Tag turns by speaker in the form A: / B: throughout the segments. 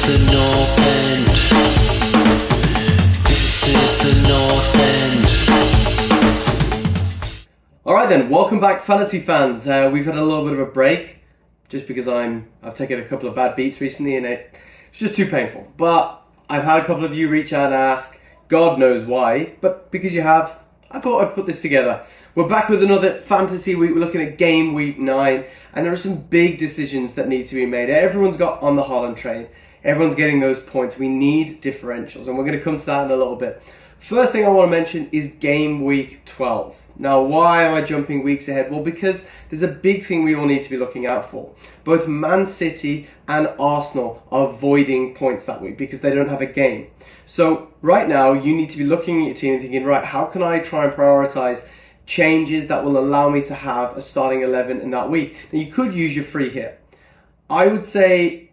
A: is the North End. This is the North End.
B: Alright then, welcome back fantasy fans. We've had a little bit of a break just because I've taken a couple of bad beats recently and it's just too painful. But I've had a couple of you reach out and ask, God knows why, but because you have, I thought I'd put this together. We're back with another fantasy week. We're looking at game week 9, and there are some big decisions that need to be made. Everyone's got on the Haaland train. Everyone's getting those points. We need differentials, and we're going to come to that in a little bit. First thing I want to mention is game week 12. Now, why am I jumping weeks ahead? Well, because there's a big thing we all need to be looking out for. Both Man City and Arsenal are avoiding points that week because they don't have a game. So right now, you need to be looking at your team and thinking, right, how can I try and prioritize changes that will allow me to have a starting 11 in that week? Now, you could use your free hit. I would say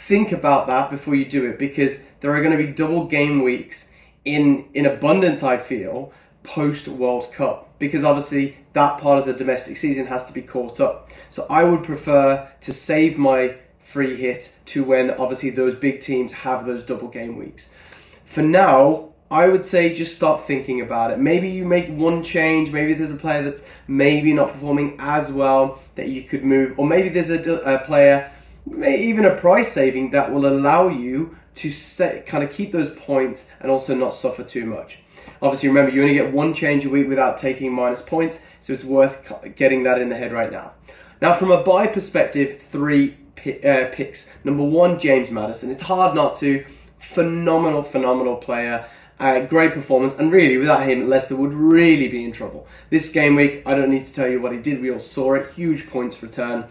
B: think about that before you do it, because there are going to be double game weeks in abundance, I feel, post World Cup, because obviously that part of the domestic season has to be caught up. So I would prefer to save my free hit to when obviously those big teams have those double game weeks. For now, I would say just start thinking about it. Maybe you make one change, maybe there's a player that's maybe not performing as well that you could move, or maybe there's a player, maybe even a price saving that will allow you to kind of keep those points and also not suffer too much. Obviously, remember, you only get one change a week without taking minus points, so it's worth getting that in the head right now. Now, from a buy perspective, 3 picks. Number 1, James Madison. It's hard not to. Phenomenal player. Great performance, and really, without him, Leicester would really be in trouble. This game week, I don't need to tell you what he did. We all saw it. Huge points return.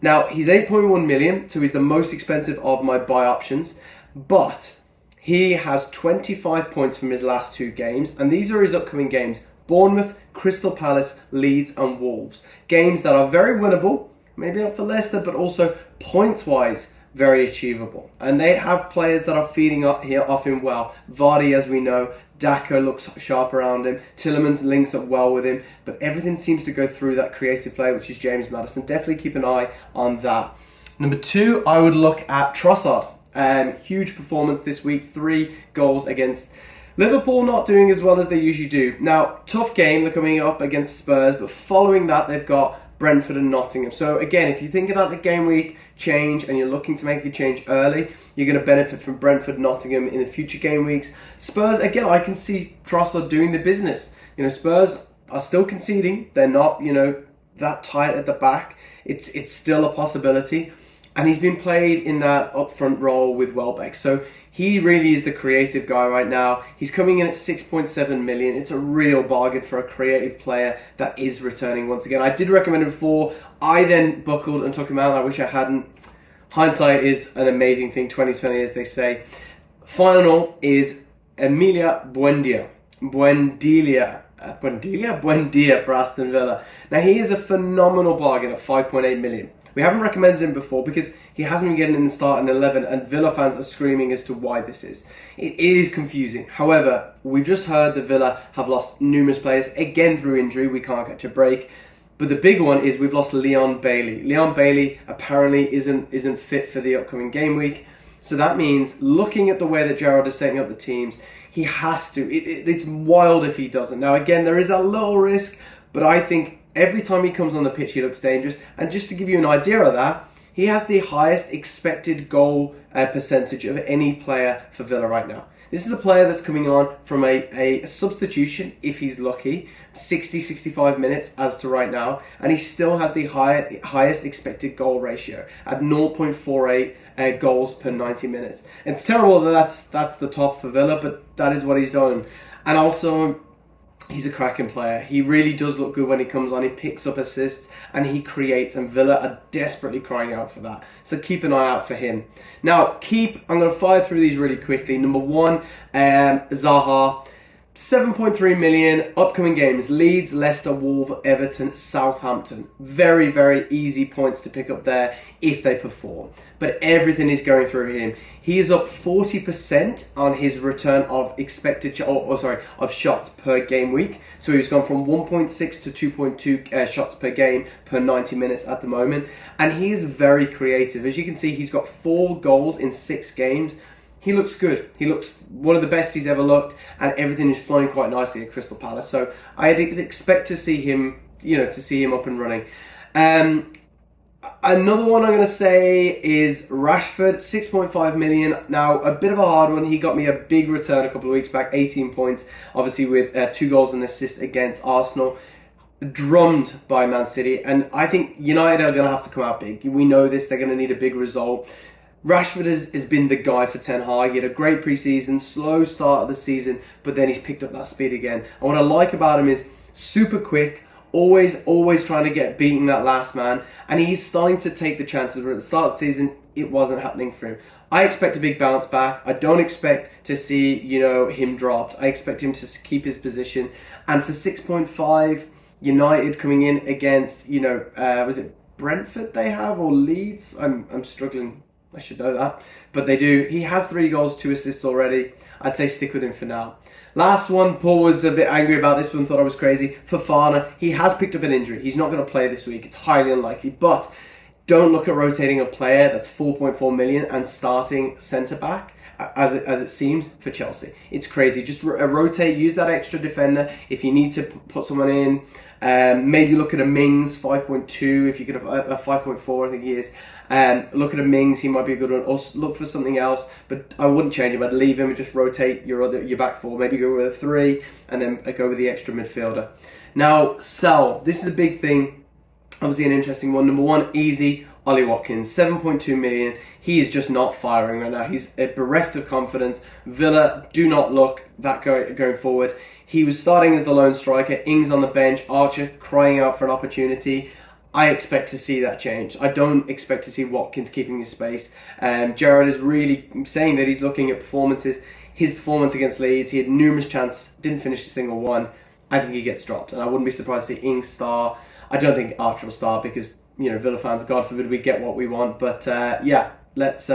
B: Now, he's 8.1 million, so he's the most expensive of my buy options, but he has 25 points from his last 2 games, and these are his upcoming games: Bournemouth, Crystal Palace, Leeds and Wolves. Games that are very winnable, maybe not for Leicester, but also points-wise very achievable. And they have players that are feeding off him well. Vardy, as we know, Daka looks sharp around him, Tielemans links up well with him, but everything seems to go through that creative player, which is James Madison. Definitely keep an eye on that. Number 2, I would look at Trossard. Huge performance this week, 3 goals against Liverpool, not doing as well as they usually do. Now, tough game, they're coming up against Spurs, but following that, they've got Brentford and Nottingham. So again, if you think about the game week change and you're looking to make a change early, you're going to benefit from Brentford, Nottingham in the future game weeks. Spurs, again, I can see Trossard doing the business. Spurs are still conceding. They're not, that tight at the back. It's still a possibility. And he's been played in that upfront role with Welbeck. So he really is the creative guy right now. He's coming in at 6.7 million. It's a real bargain for a creative player that is returning once again. I did recommend him before. I then buckled and took him out. I wish I hadn't. Hindsight is an amazing thing. 2020, as they say. Final is Emilia Buendia for Aston Villa. Now, he is a phenomenal bargain at 5.8 million. We haven't recommended him before because he hasn't been getting in the start in 11, and Villa fans are screaming as to why this is. It is confusing. However, we've just heard that Villa have lost numerous players, again through injury. We can't catch a break. But the big one is we've lost Leon Bailey. Leon Bailey apparently isn't fit for the upcoming game week. So that means, looking at the way that Gerrard is setting up the teams, he has to. It's wild if he doesn't. Now, again, there is a little risk, but I think every time he comes on the pitch, he looks dangerous. And just to give you an idea of that, he has the highest expected goal percentage of any player for Villa right now. This is a player that's coming on from a substitution, if he's lucky, 60-65 minutes as to right now, and he still has the highest expected goal ratio at 0.48 goals per 90 minutes. And it's terrible that that's the top for Villa, but that is what he's done. And also, he's a cracking player. He really does look good when he comes on. He picks up assists and he creates, and Villa are desperately crying out for that. So keep an eye out for him. Now, I'm going to fire through these really quickly. Number 1, Zaha. 7.3 million, upcoming games: Leeds, Leicester, Wolves, Everton, Southampton. Very, very easy points to pick up there if they perform. But everything is going through him. He is up 40% on his return of of shots per game week. So he's gone from 1.6 to 2.2 shots per game per 90 minutes at the moment. And he is very creative. As you can see, he's got 4 goals in 6 games. He looks good. He looks one of the best he's ever looked, and everything is flowing quite nicely at Crystal Palace. So I'd expect to see him, up and running. Another one I'm going to say is Rashford, 6.5 million. Now, a bit of a hard one. He got me a big return a couple of weeks back, 18 points, obviously with 2 goals and assists against Arsenal. Drummed by Man City, and I think United are going to have to come out big. We know this. They're going to need a big result. Rashford has been the guy for Ten Hag. He had a great pre-season, slow start of the season, but then he's picked up that speed again. And what I like about him is super quick, always trying to get beating that last man, and he's starting to take the chances where at the start of the season, it wasn't happening for him. I expect a big bounce back. I don't expect to see, him dropped. I expect him to keep his position. And for 6.5, United coming in against, was it Brentford they have, or Leeds? I'm struggling. I should know that. But they do. He has 3 goals, 2 assists already. I'd say stick with him for now. Last one, Paul was a bit angry about this one, thought I was crazy. Fofana, he has picked up an injury. He's not going to play this week. It's highly unlikely. But don't look at rotating a player that's 4.4 million and starting centre-back, as it seems, for Chelsea. It's crazy. Just rotate, use that extra defender. If you need to put someone in, maybe look at a Mings, 5.2, if you could have a 5.4, I think he is. Look at a Mings, he might be a good one. Or look for something else, but I wouldn't change him. I'd leave him and just rotate your back 4. Maybe go with a 3, and then go with the extra midfielder. Now, sell. This is a big thing. Obviously an interesting one. Number 1, easy. Ollie Watkins, 7.2 million. He is just not firing right now. He's bereft of confidence. Villa do not look that going forward. He was starting as the lone striker. Ings on the bench. Archer crying out for an opportunity. I expect to see that change. I don't expect to see Watkins keeping his space. Gerrard is really saying that he's looking at performances. His performance against Leeds, he had numerous chances, didn't finish a single one. I think he gets dropped, and I wouldn't be surprised to see Ings start. I don't think Archer will start because Villa fans, God forbid, we get what we want. But let's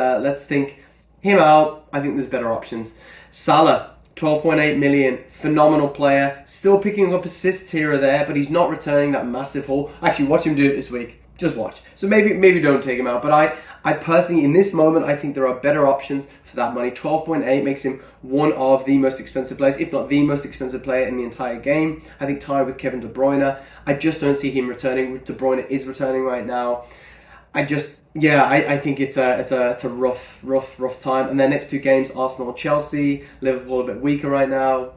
B: think him out. I think there's better options. Salah, 12.8 million, phenomenal player, still picking up assists here or there, but he's not returning that massive haul. Actually, watch him do it this week. Just watch. So maybe don't take him out. But I personally, in this moment, I think there are better options for that money. 12.8 makes him one of the most expensive players, if not the most expensive player in the entire game. I think tied with Kevin De Bruyne. I just don't see him returning. De Bruyne is returning right now. I think it's a rough time. And their next 2 games, Arsenal and Chelsea. Liverpool a bit weaker right now.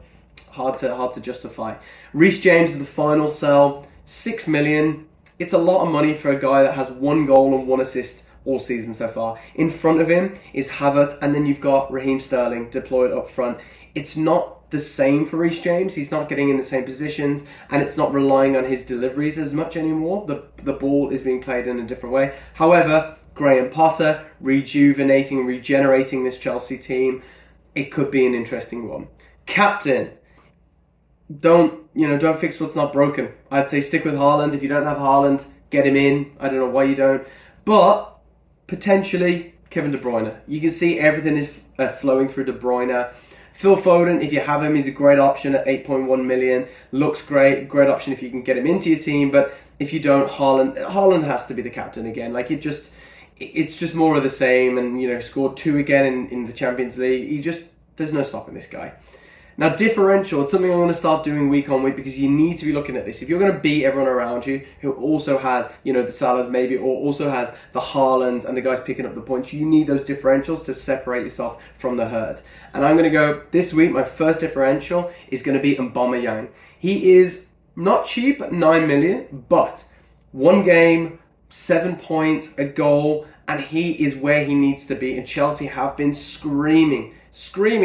B: Hard to justify. Reece James is the final sell. 6 million. It's a lot of money for a guy that has 1 goal and 1 assist all season so far. In front of him is Havertz, and then you've got Raheem Sterling deployed up front. It's not the same for Reece James. He's not getting in the same positions, and it's not relying on his deliveries as much anymore. The ball is being played in a different way. However, Graham Potter regenerating this Chelsea team. It could be an interesting one. Captain, don't fix what's not broken. I'd say stick with Haaland. If you don't have Haaland, get him in. I don't know why you don't, but potentially Kevin De Bruyne. You can see everything is flowing through De Bruyne. Phil Foden, if you have him, he's a great option at 8.1 million. Looks great option if you can get him into your team. But if you don't, Haaland has to be the captain again. It's just more of the same. And scored 2 again in the Champions League. There's no stopping this guy. Now, differential, it's something I'm going to start doing week on week because you need to be looking at this. If you're going to beat everyone around you who also has, the Salahs maybe, or also has the Haalands and the guys picking up the points, you need those differentials to separate yourself from the herd. And I'm going to go this week, my first differential is going to be Aubameyang. He is not cheap at 9 million, but 1 game, 7 points, a goal, and he is where he needs to be. And Chelsea have been screaming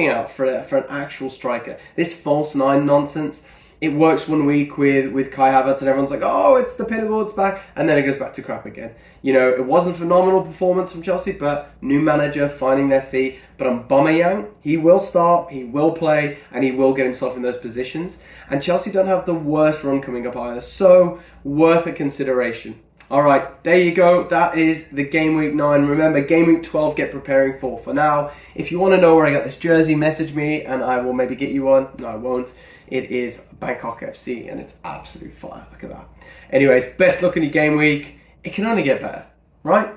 B: out for an actual striker. This false 9 nonsense, it works one week with Kai Havertz and everyone's like, oh, it's the pinnacle, it's back. And then it goes back to crap again. You know, it wasn't a phenomenal performance from Chelsea, but new manager, finding their feet. But Aubameyang, he will start, he will play, and he will get himself in those positions. And Chelsea don't have the worst run coming up either. So, worth a consideration. All right, there you go. That is the game week 9. Remember, game week 12, get preparing for now. If you want to know where I got this jersey, message me and I will maybe get you one. No, I won't. It is Bangkok FC and it's absolute fire. Look at that. Anyways, best luck in your game week. It can only get better, right?